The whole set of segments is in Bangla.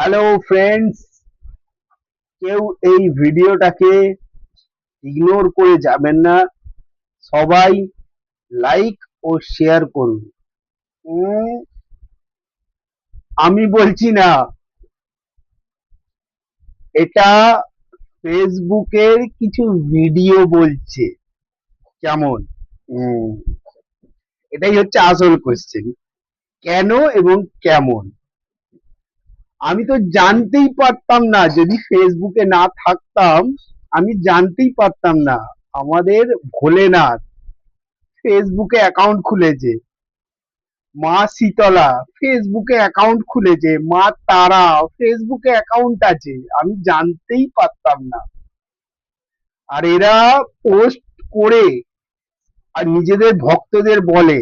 হ্যালো ফ্রেন্ডস, কেউ এই ভিডিওটাকে ইগনোর করে যাবেন না। সবাই লাইক ও শেয়ার করুন। উম, আমি বলছি না, এটা ফেসবুকের কিছু ভিডিও বলছে। কেমন? উম, এটাই হচ্ছে আসল কোশ্চেন, কেন এবং কেমন। আমি তো জানতেই পারতাম না, যদি ফেসবুকে না থাকতাম আমি জানতেই পারতাম না আমাদের ভোলেনাথ ফেসবুকে অ্যাকাউন্ট খুলেছে, মা শীতলা ফেসবুকে অ্যাকাউন্ট খুলেছে, মা তারা ফেসবুকে অ্যাকাউন্ট আছে, আমি জানতেই পারতাম না। আর এরা পোস্ট করে আর নিজেদের ভক্তদের বলে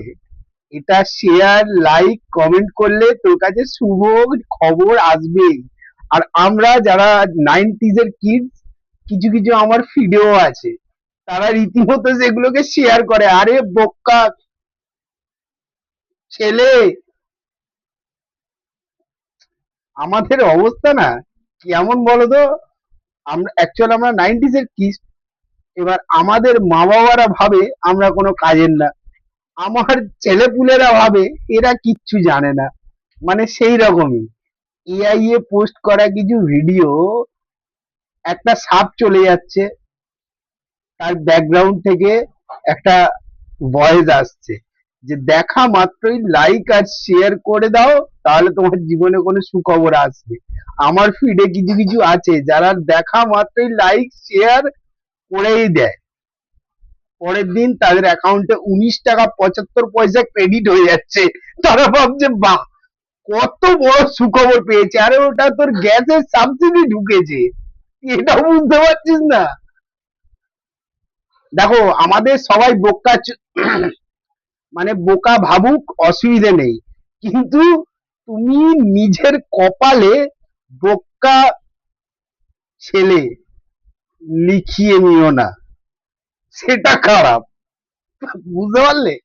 এটা শেয়ার লাইক কমেন্ট করলে তোর কাছে শুভ খবর আসবেই। আর আমরা যারা নাইনটিজ এর কিডস, কিছু কিছু আমার ফিডেও আছে, তারা রীতিমতো সেগুলোকে শেয়ার করে। আরে বোকা ছেলে, আমাদের অবস্থা না কেমন বলতো। আমরা অ্যাকচুয়ালি আমরা নাইনটিজ এর কিস। এবার আমাদের মা বাবারা ভাবে আমরা কোনো কাজের না, আমার ছেলেপুলেরা ভাবে এরা কিচ্ছু জানে না। মানে সেই রকমই এআই এ পোস্ট করা কিছু ভিডিও, একটা সাপ চলে যাচ্ছে, তার ব্যাকগ্রাউন্ড থেকে একটা ভয়েস আসছে যে দেখা মাত্রই লাইক আর শেয়ার করে দাও, তাহলে তোমার জীবনে কোনো সুখবর আসবে। আমার ফিডে কিছু কিছু আছে যারা দেখা মাত্রই লাইক শেয়ার করেই দেয়, পরের দিন তাদের অ্যাকাউন্টে 19 টাকা 75 পয়সা ক্রেডিট হয়ে যাচ্ছে। তারা ভাবছে বাহ, কত বড় সুখবর পেয়েছে। আরে ওটা তোর গ্যাসের সাবসিডি ঢুকেছে, এটাও বুঝতে পারছিস না। দেখো আমাদের সবাই বোকা মানে বোকা ভাবুক, অসুবিধে নেই, কিন্তু তুমি নিজের কপালে বোকা ছেলে লিখিয়ে নিও না, সেটা খারাপ। বুঝতে পারলে?